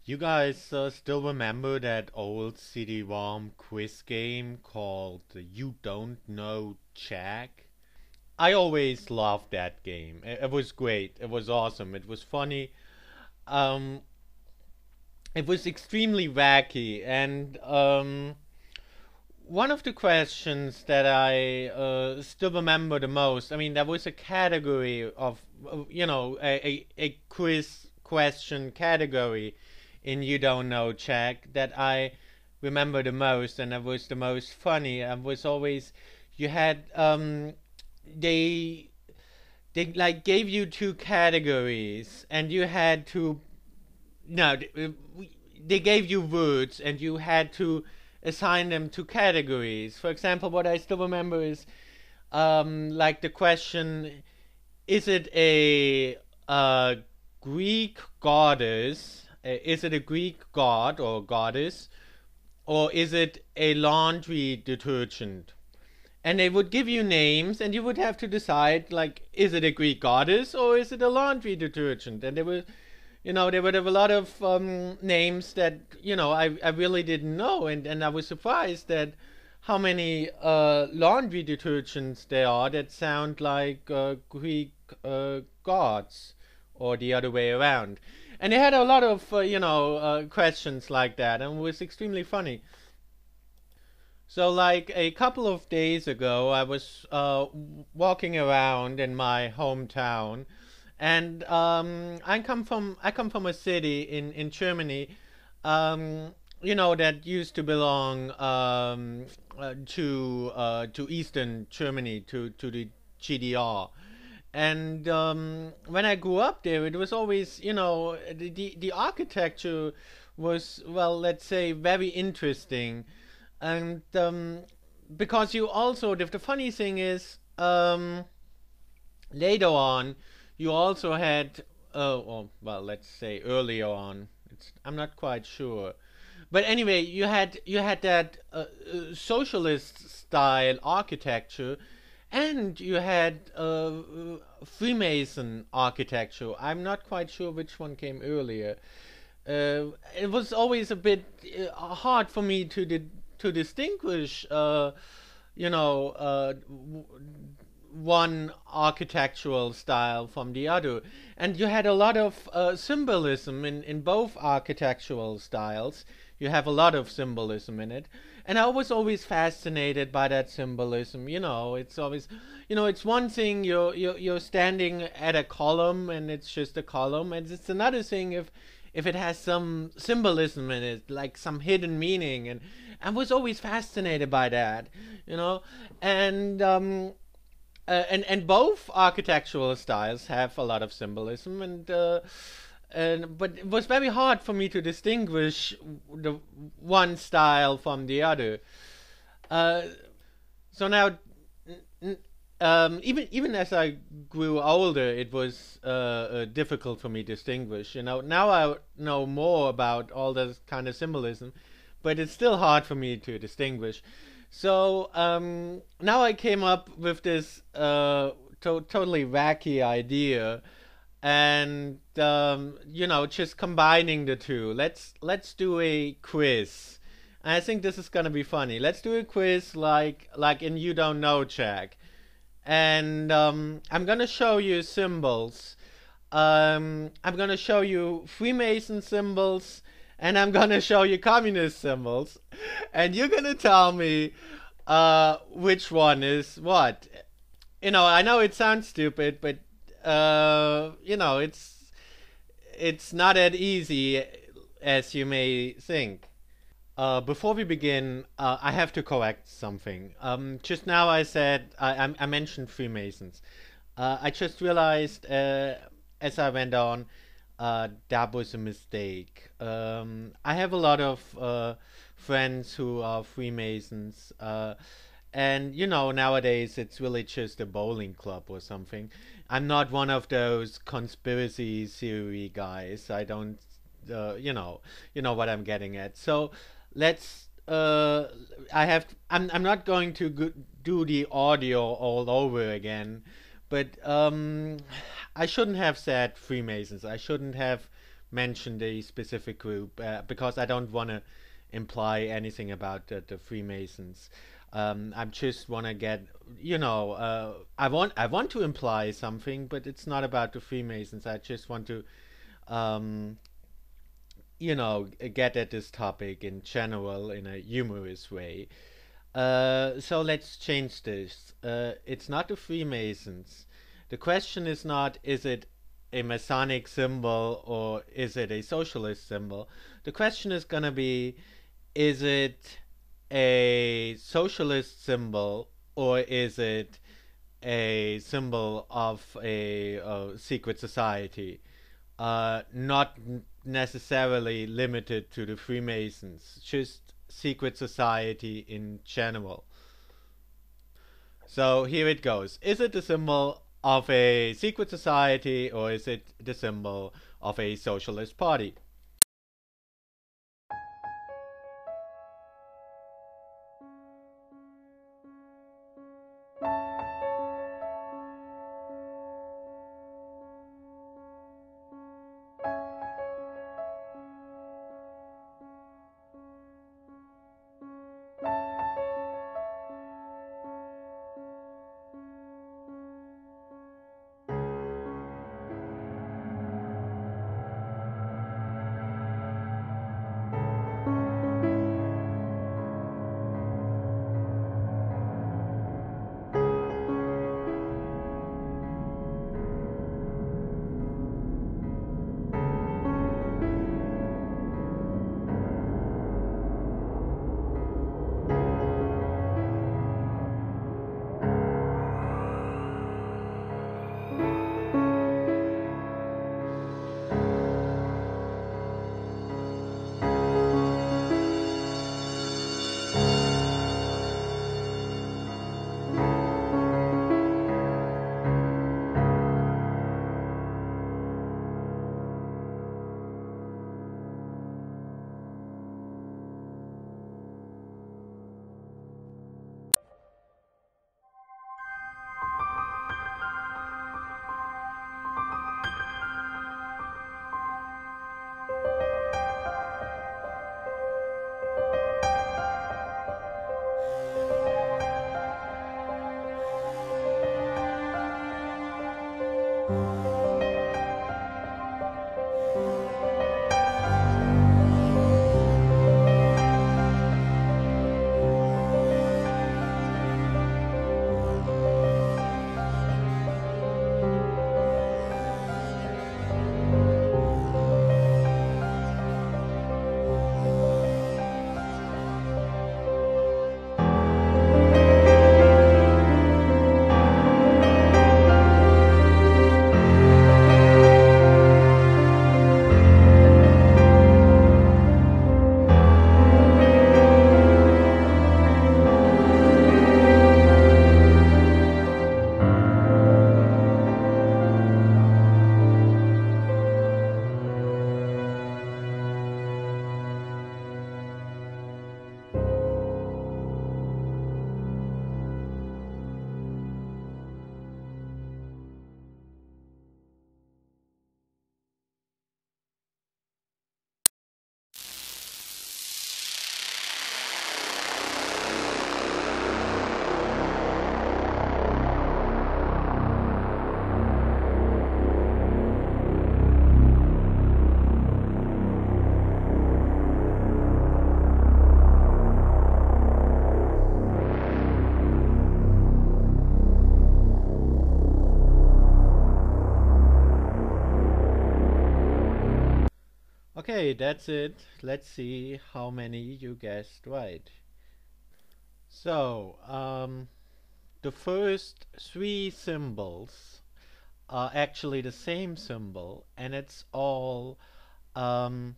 You guys still remember that old CD-ROM quiz game called You Don't Know Jack? I always loved that game. It was great. It was awesome. It was funny. Um, it was extremely wacky. And one of the questions that I still remember the most, I mean, there was a category of, a quiz question category in You Don't Know Jack that I remember the most, and that was the most funny. And was always, you had, they, they like gave you two categories, and you had to, no, they gave you words, and you had to assign them to categories. For example, what I still remember is like the question: is it a Greek goddess? Is it a Greek god or goddess, or is it a laundry detergent? And they would give you names, and you would have to decide, like, is it a Greek goddess or is it a laundry detergent? And they would have a lot of names that I really didn't know, and I was surprised that how many laundry detergents there are that sound like Greek gods, or the other way around. And they had a lot of questions like that, and it was extremely funny. So, like a couple of days ago, I was walking around in my hometown, and I come from a city in Germany, that used to belong to Eastern Germany, to the GDR. And when I grew up there, it was always, the architecture was, well, let's say, very interesting. And because you also, the funny thing is, later on, you also had, or, well, let's say earlier on, I'm not quite sure. But anyway, you had that socialist style architecture, and you had Freemason architecture. I'm not quite sure which one came earlier. It was always a bit hard for me to distinguish, you know, one architectural style from the other. And you had a lot of symbolism in both architectural styles. You have a lot of symbolism in it. And I was always fascinated by that symbolism. It's always, it's one thing you're standing at a column and it's just a column, and it's another thing if it has some symbolism in it, like some hidden meaning. And I was always fascinated by that, you know. And both architectural styles have a lot of symbolism, and but it was very hard for me to distinguish the one style from the other. Uh, so now, even as I grew older, it was difficult for me to distinguish. Now I know more about all this kind of symbolism, but it's still hard for me to distinguish. So now I came up with this totally wacky idea, and just combining the two. Let's do a quiz. I think this is gonna be funny. Let's do a quiz like in You Don't Know Jack, and I'm gonna show you symbols. I'm gonna show you Freemason symbols, and I'm gonna show you communist symbols, and you're gonna tell me which one is what. I know it sounds stupid, but it's not that easy as you may think. Before we begin, I have to correct something. Just now I mentioned Freemasons. I just realized as I went on that was a mistake. I have a lot of friends who are Freemasons, and nowadays it's really just a bowling club or something. I'm not one of those conspiracy theory guys. I don't, you know what I'm getting at. So let's. I'm not going to do the audio all over again, but I shouldn't have said Freemasons. I shouldn't have mention the specific group because I don't want to imply anything about the Freemasons. I just want to get, I want to imply something, but it's not about the Freemasons. I just want to, get at this topic in general in a humorous way. So let's change this. It's not the Freemasons. The question is not, is it a Masonic symbol or is it a socialist symbol? The question is going to be, is it a socialist symbol or is it a symbol of a secret society? Not necessarily limited to the Freemasons, just secret society in general. So here it goes. Is it the symbol of a secret society or is it the symbol of a socialist party? Okay, that's it. Let's see how many you guessed right. So, the first three symbols are actually the same symbol, and it's all the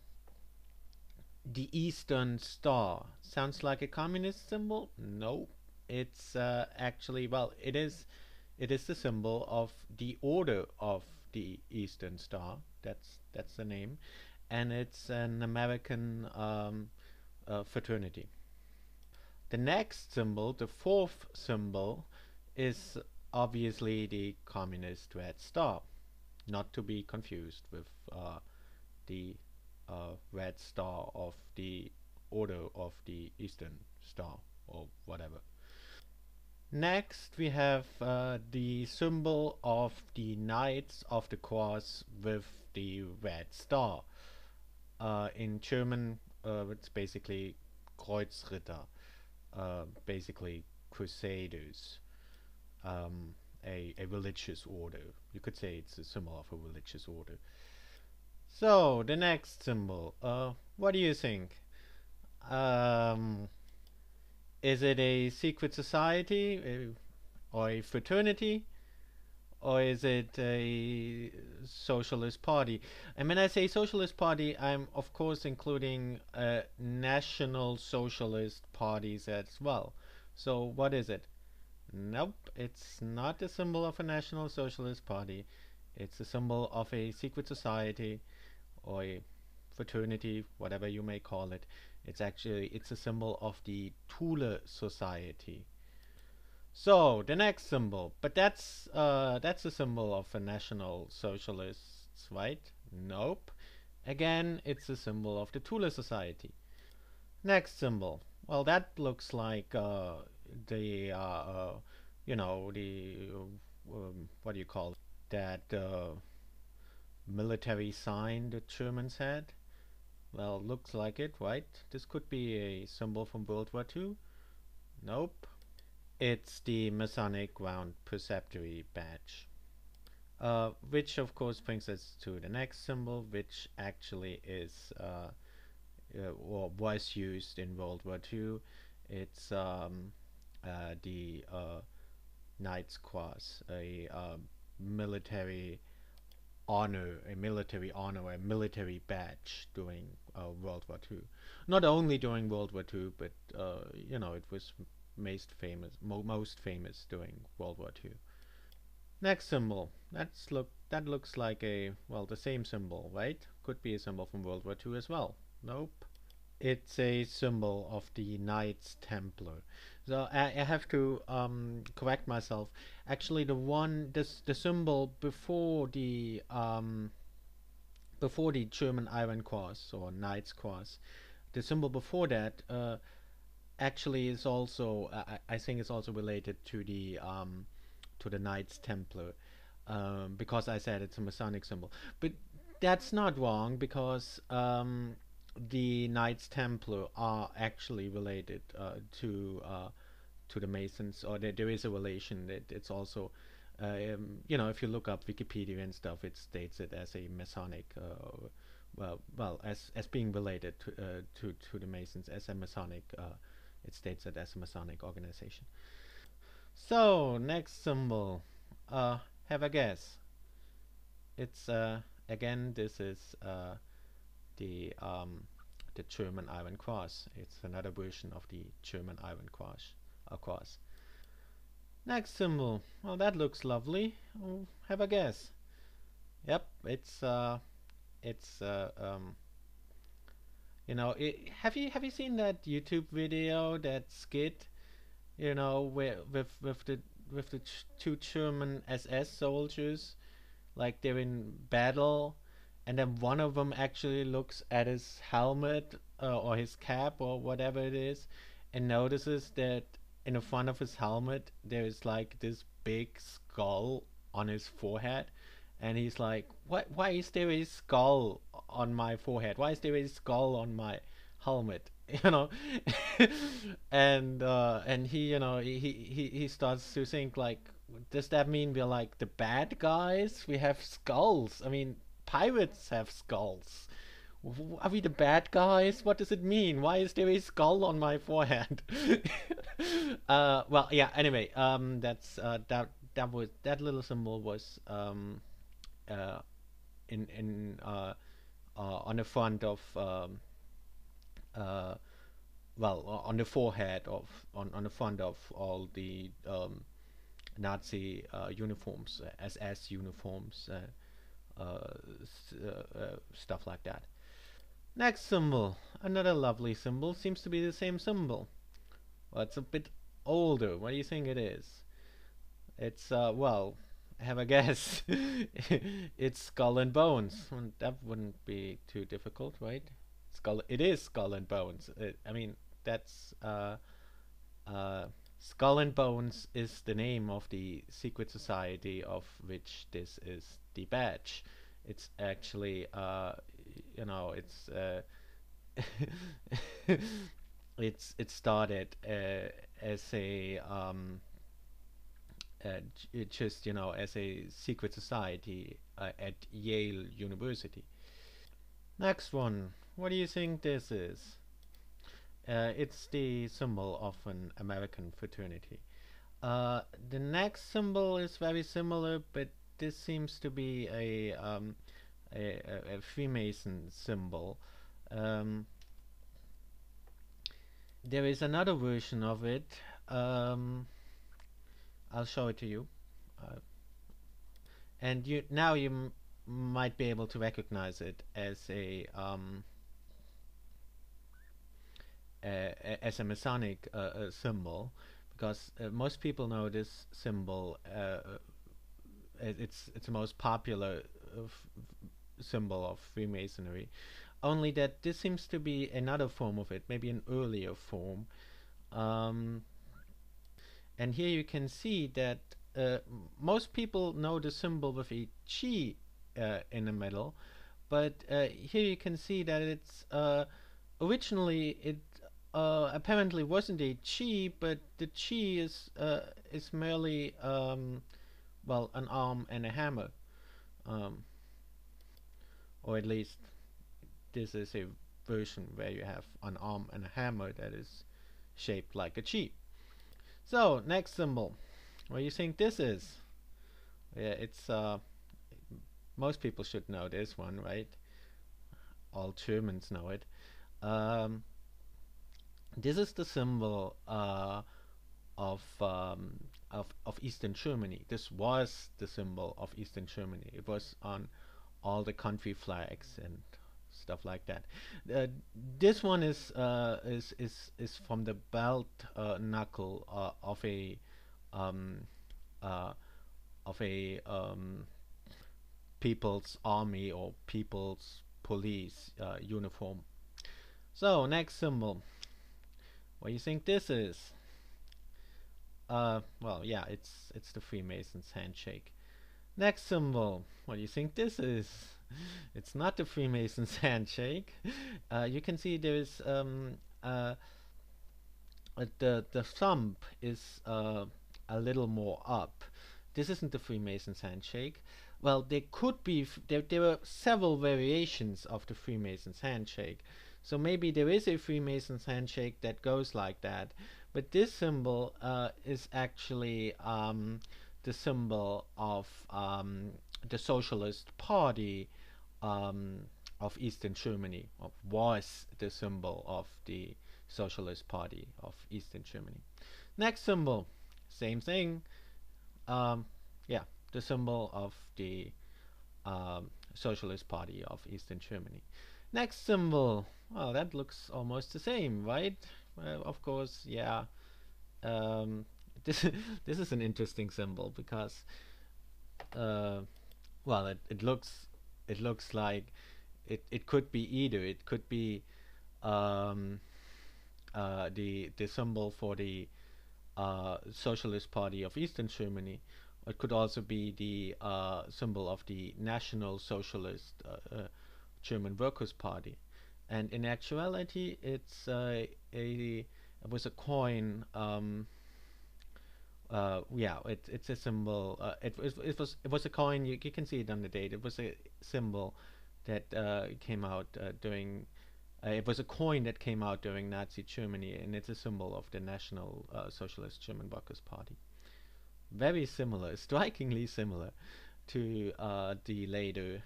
Eastern Star. Sounds like a communist symbol? No, it's actually, well, it is the symbol of the Order of the Eastern Star. That's the name, and it's an American fraternity. The next symbol, the fourth symbol, is obviously the communist red star, not to be confused with the red star of the order of the Eastern Star or whatever. Next, we have the symbol of the Knights of the Cross with the red star. In German, it's basically Kreuzritter, basically crusaders, a religious order. You could say it's a symbol of a religious order. So, the next symbol, what do you think? Is it a secret society or a fraternity? Or is it a socialist party? And when I say socialist party, I'm of course including national socialist parties as well. So what is it? Nope, it's not a symbol of a national socialist party. It's a symbol of a secret society or a fraternity, whatever you may call it. It's a symbol of the Thule Society. So the next symbol, but that's a symbol of a national socialists, right? Nope. Again, it's a symbol of the Thule Society. Next symbol. Well, that looks like the you know, the what do you call it? That military sign the Germans had. Well, looks like it, right? This could be a symbol from World War II. Nope. It's the Masonic Round Preceptory badge. Which of course brings us to the next symbol, which actually is or was used in World War II. It's the Knight's Cross, a military honor, a military badge during World War II. Not only during World War II, but you know, it was most famous during World War II. Next symbol. That looks like a, well, the same symbol, right? Could be a symbol from World War II as well. Nope. It's a symbol of the Knights Templar. So I have to correct myself. Actually, the symbol before the German Iron Cross or Knight's Cross, the symbol before that actually is also I think it's also related to the Knights Templar, because I said it's a Masonic symbol. But that's not wrong, because the Knights Templar are actually related to the Masons, or there is a relation. It's also you know, if you look up Wikipedia and stuff, it states it as a Masonic as being related to the Masons, as a Masonic it states it as a Masonic organization. So next symbol, have a guess. It's again, this is the German Iron Cross. It's another version of the German Iron Cross. Of course. Next symbol. Well, that looks lovely. Oh, have a guess. Yep, it's you know, have you seen that YouTube video, that skit? You know, where with the two German SS soldiers, like they're in battle, and then one of them actually looks at his helmet or his cap or whatever it is, and notices that in the front of his helmet there is like this big skull on his forehead, and he's like, why is there a skull on my forehead? Why is there a skull on my helmet? You know. And he, you know, he starts to think like, does that mean we're like the bad guys? We have skulls. I mean, pirates have skulls. Are we the bad guys? What does it mean? Why is there a skull on my forehead? Well, yeah. Anyway, that's that little symbol was uh, in on the front of well, on the forehead of on the front of all the Nazi uniforms, SS uniforms, stuff like that. Next symbol, another lovely symbol, seems to be the same symbol. Well, it's a bit older. What do you think it is? It's well, have a guess. It's skull and bones. That wouldn't be too difficult, right? Skull. It is skull and bones. I mean, that's uh, Skull and Bones is the name of the secret society of which this is the badge. It's actually, it's it started as a just as a secret society at Yale University. Next one. What do you think this is? It's the symbol of an American fraternity. The next symbol is very similar, but this seems to be a Freemason symbol. Um, there is another version of it. I'll show it to you, uh, and you might be able to recognize it as a Masonic symbol, because most people know this symbol. It's the most popular symbol of Freemasonry. Only that this seems to be another form of it, maybe an earlier form. Um, and here you can see that most people know the symbol with a chi in the middle, but here you can see that it's originally it apparently wasn't a chi, but the chi is merely well, an arm and a hammer, um, or at least this is a version where you have an arm and a hammer that is shaped like a chi. So next symbol, what do you think this is? Yeah, it's most people should know this one, right? All Germans know it. Um, this is the symbol of Eastern Germany. This was the symbol of Eastern Germany. It was on all the country flags and stuff like that. Uh, this one is from the belt knuckle um, uh, of a people's army or people's police uniform. So next symbol. What do you think this is? Well, yeah, it's the Freemasons handshake. Next symbol. What do you think this is? It's not the Freemasons handshake. You can see there's the thumb is a little more up. This isn't the Freemasons handshake. Well, there could be there were several variations of the Freemasons handshake. So maybe there is a Freemasons handshake that goes like that. But this symbol is actually the symbol of the Socialist Party um, of Eastern Germany, or was the symbol of the Socialist Party of Eastern Germany. Next symbol, same thing. Um, yeah, the symbol of the Socialist Party of Eastern Germany. Next symbol, well, that looks almost the same, right? Well, of course, yeah. Um, this this is an interesting symbol because, uh, well, it looks like it could be either. It could be um, the symbol for the Socialist Party of Eastern Germany. It could also be the symbol of the National Socialist German Workers' Party. And in actuality, it was a coin. Yeah, it's a symbol. It was a coin. You can see it on the date. It was a symbol that came out during. It was a coin that came out during Nazi Germany, and it's a symbol of the National Socialist German Workers' Party. Very similar, strikingly similar to the later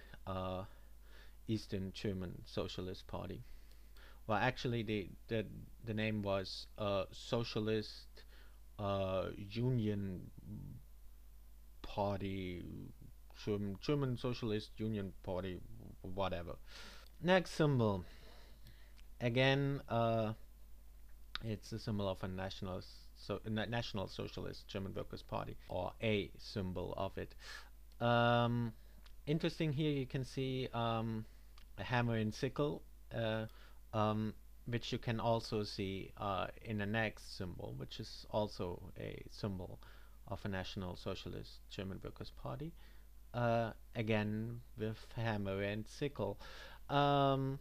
Eastern German Socialist Party. Well, actually, the name was Socialist Union Party, German Socialist Union Party, whatever. Next symbol. Again, it's a symbol of a national National Socialist German Workers' Party, or a symbol of it. Interesting here, you can see a hammer and sickle, which you can also see in the next symbol, which is also a symbol of a National Socialist German Workers' Party. Again with hammer and sickle. And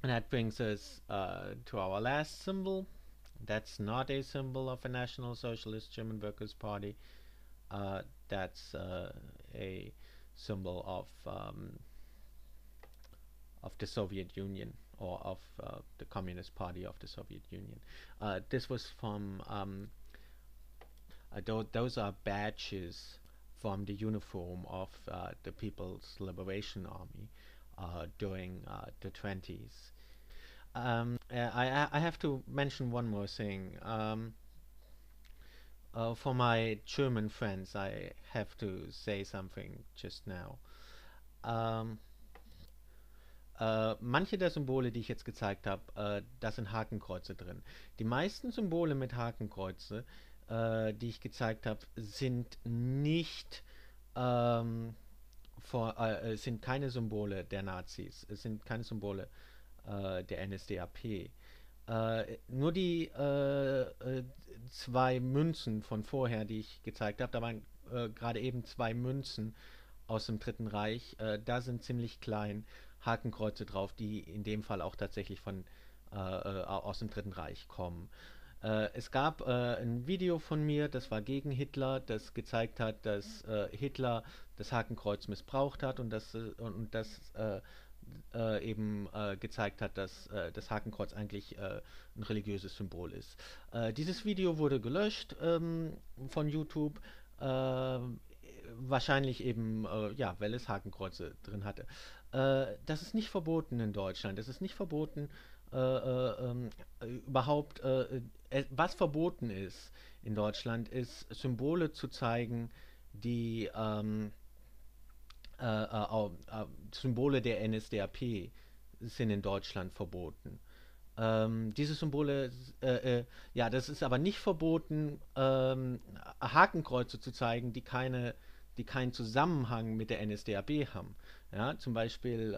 that brings us to our last symbol. That's not a symbol of a National Socialist German Workers' Party. That's a symbol of the Soviet Union, or of the Communist Party of the Soviet Union. This was from those are badges from the uniform of the People's Liberation Army during the 20s. I have to mention one more thing. For my German friends, I have to say something just now. Manche der Symbole, die ich jetzt gezeigt habe, da sind Hakenkreuze drin. Die meisten Symbole mit Hakenkreuze, die ich gezeigt habe, sind nicht sind keine Symbole der Nazis, es sind keine Symbole der NSDAP. Nur die zwei Münzen von vorher, die ich gezeigt habe, da waren gerade eben zwei Münzen aus dem Dritten Reich, da sind ziemlich klein Hakenkreuze drauf, die in dem Fall auch tatsächlich aus dem Dritten Reich kommen. Es gab ein Video von mir, das war gegen Hitler, das gezeigt hat, dass Hitler das Hakenkreuz missbraucht hat und das eben gezeigt hat, dass das Hakenkreuz eigentlich ein religiöses Symbol ist. Dieses Video wurde gelöscht von YouTube, wahrscheinlich eben, ja, weil es Hakenkreuze drin hatte. Das ist nicht verboten in Deutschland, es ist nicht verboten, überhaupt, was verboten ist in Deutschland, ist Symbole zu zeigen, die Symbole der NSDAP sind in Deutschland verboten. Diese Symbole, ja, das ist aber nicht verboten, Hakenkreuze zu zeigen, die keinen Zusammenhang mit der NSDAP haben. Ja, zum Beispiel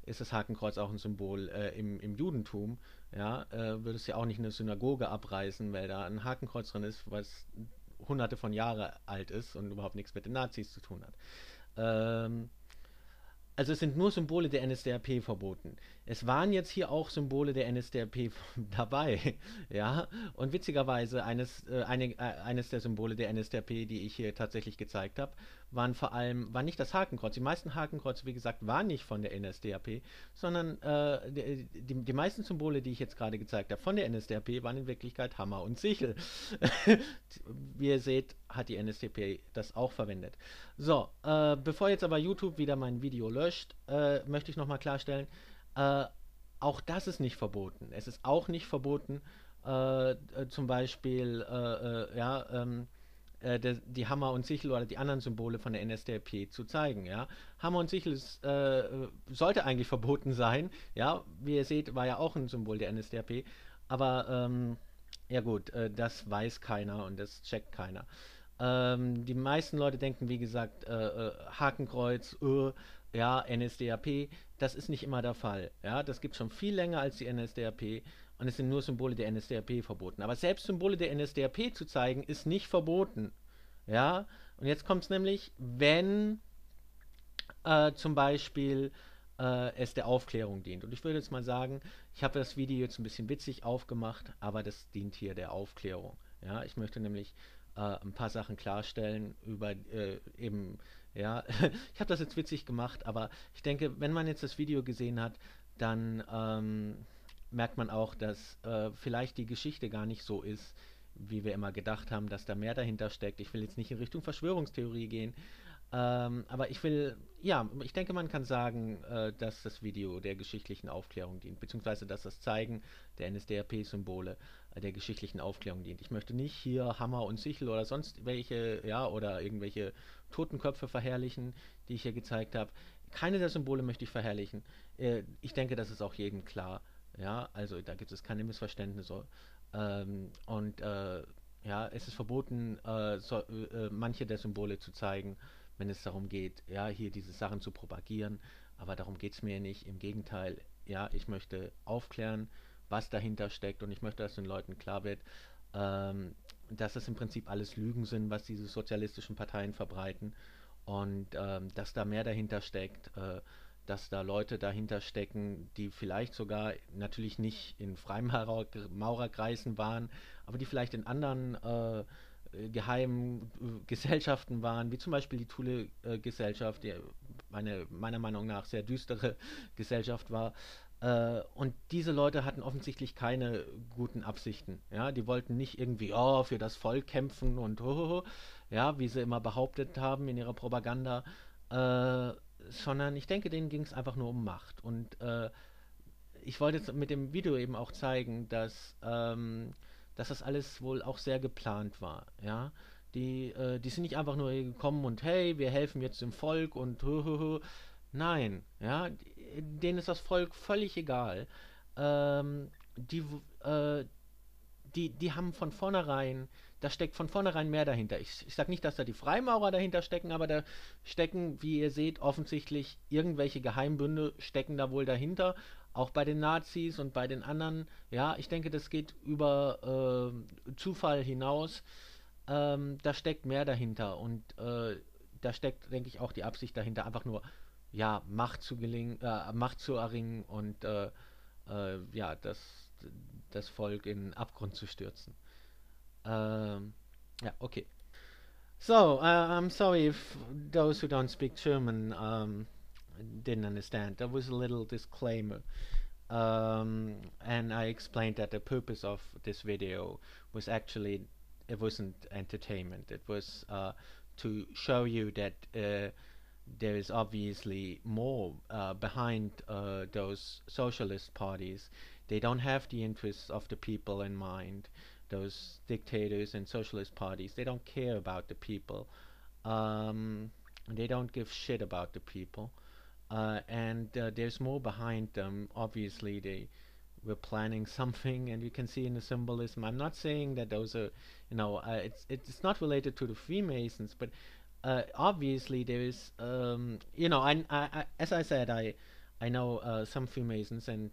ist das Hakenkreuz auch ein Symbol im Judentum. Ja, würde es ja auch nicht eine Synagoge abreißen, weil da ein Hakenkreuz drin ist, was hunderte von Jahren alt ist und überhaupt nichts mit den Nazis zu tun hat. Also es sind nur Symbole der NSDAP verboten. Es waren jetzt hier auch Symbole der NSDAP dabei, ja, und witzigerweise eines der Symbole der NSDAP, die ich hier tatsächlich gezeigt habe, war nicht das Hakenkreuz. Die meisten Hakenkreuze, wie gesagt, waren nicht von der NSDAP, sondern die meisten Symbole, die ich jetzt gerade gezeigt habe, von der NSDAP, waren in Wirklichkeit Hammer und Sichel. Wie ihr seht, hat die NSDAP das auch verwendet. So, bevor jetzt aber YouTube wieder mein Video löscht, möchte ich nochmal klarstellen, auch das ist nicht verboten. Es ist auch nicht verboten, zum Beispiel die Hammer und Sichel oder die anderen Symbole von der NSDAP zu zeigen. Ja? Hammer und Sichel sollte eigentlich verboten sein. Ja? Wie ihr seht, war ja auch ein Symbol der NSDAP. Aber ja gut, das weiß keiner und das checkt keiner. Die meisten Leute denken, wie gesagt, Hakenkreuz, ja, NSDAP, das ist nicht immer der Fall. Ja, das gibt es schon viel länger als die NSDAP und es sind nur Symbole der NSDAP verboten. Aber selbst Symbole der NSDAP zu zeigen, ist nicht verboten. Ja, und jetzt kommt es nämlich, wenn zum Beispiel es der Aufklärung dient. Und ich würde jetzt mal sagen, ich habe das Video jetzt ein bisschen witzig aufgemacht, aber das dient hier der Aufklärung. Ja, ich möchte nämlich ein paar Sachen klarstellen über eben, ja, ich habe das jetzt witzig gemacht, aber ich denke, wenn man jetzt das Video gesehen hat, dann merkt man auch, dass vielleicht die Geschichte gar nicht so ist, wie wir immer gedacht haben, dass da mehr dahinter steckt. Ich will jetzt nicht in Richtung Verschwörungstheorie gehen, aber ich denke, man kann sagen, dass das Video der geschichtlichen Aufklärung dient, beziehungsweise dass das Zeigen der NSDAP-Symbole der geschichtlichen Aufklärung dient. Ich möchte nicht hier Hammer und Sichel oder sonst welche, ja, oder irgendwelche Totenköpfe verherrlichen, die ich hier gezeigt habe. Keine der Symbole möchte ich verherrlichen. Ich denke, das ist auch jedem klar, Ja, also da gibt es keine Missverständnisse. Und ja, es ist verboten, manche der Symbole zu zeigen, wenn es darum geht, ja, hier diese Sachen zu propagieren. Aber darum geht es mir nicht. Im Gegenteil, ja, ich möchte aufklären, was dahinter steckt, und ich möchte, dass den Leuten klar wird, dass es im Prinzip alles Lügen sind, was diese sozialistischen Parteien verbreiten, und dass da mehr dahinter steckt, dass da Leute dahinter stecken, die vielleicht sogar natürlich nicht in Freimaurerkreisen waren, aber die vielleicht in anderen geheimen Gesellschaften waren, wie zum Beispiel die Thule-Gesellschaft, die meiner Meinung nach sehr düstere Gesellschaft war. Und diese Leute hatten offensichtlich keine guten Absichten. Ja, die wollten nicht irgendwie für das Volk kämpfen und ja, wie sie immer behauptet haben in ihrer Propaganda, äh, sondern ich denke, denen ging es einfach nur um Macht. Und ich wollte jetzt mit dem Video eben auch zeigen, dass das alles wohl auch sehr geplant war. Ja, die sind nicht einfach nur hier gekommen und hey, wir helfen jetzt dem Volk und nein, ja, denen ist das Volk völlig egal. Ähm, die, äh, die haben von vornherein, da steckt von vornherein mehr dahinter. Ich sage nicht, dass da die Freimaurer dahinter stecken, aber da stecken, wie ihr seht, offensichtlich irgendwelche Geheimbünde stecken da wohl dahinter. Auch bei den Nazis und bei den anderen. Ja, ich denke, das geht über Zufall hinaus. Da steckt mehr dahinter, und da steckt, denke ich, auch die Absicht dahinter, einfach nur ja, Macht zu erringen und ja, das Volk in den Abgrund zu stürzen. Ja, okay. So, I'm sorry if those who don't speak German didn't understand. There was a little disclaimer. And I explained that the purpose of this video was actually, it wasn't entertainment. It was to show you that there is obviously more behind those socialist parties. They don't have the interests of the people in mind. Those dictators and socialist parties, they don't care about the people. They don't give shit about the people. And there's more behind them. Obviously, they were planning something, and you can see in the symbolism. I'm not saying that those are, it's not related to the Freemasons, but obviously there is, as I said, I know some Freemasons, and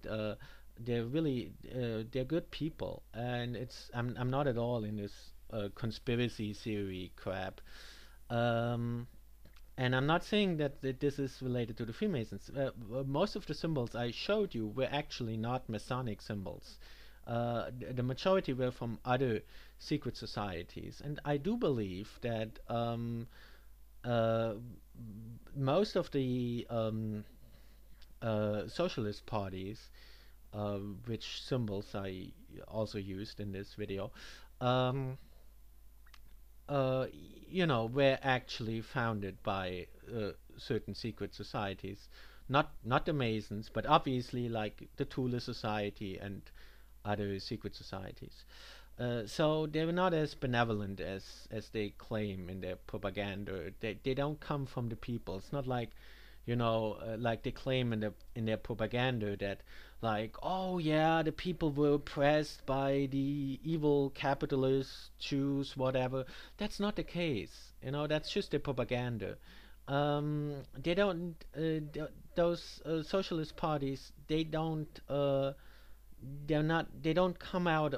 they're really they're good people, and I'm not at all in this conspiracy theory crap. Um, and I'm not saying that this is related to the Freemasons. Most of the symbols I showed you were actually not Masonic symbols. The majority were from other secret societies, and I do believe that uh, most of the socialist parties, which symbols I also used in this video, um, uh, were actually founded by certain secret societies. Not the Masons, but obviously like the Thule Society and other secret societies. So they're not as benevolent as they claim in their propaganda. They don't come from the people. It's not like, like they claim in their propaganda that, like, oh yeah, the people were oppressed by the evil capitalists, Jews, whatever. That's not the case. That's just their propaganda. They don't. Those socialist parties. They don't. They're not. They don't come out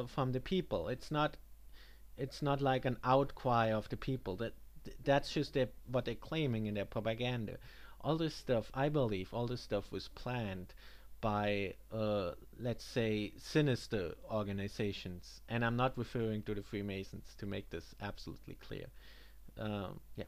from the people. It's not. It's not like an outcry of the people. That's just what they're claiming in their propaganda. All this stuff, I believe, all this stuff was planned by, let's say, sinister organizations, and I'm not referring to the Freemasons, to make this absolutely clear. Yeah.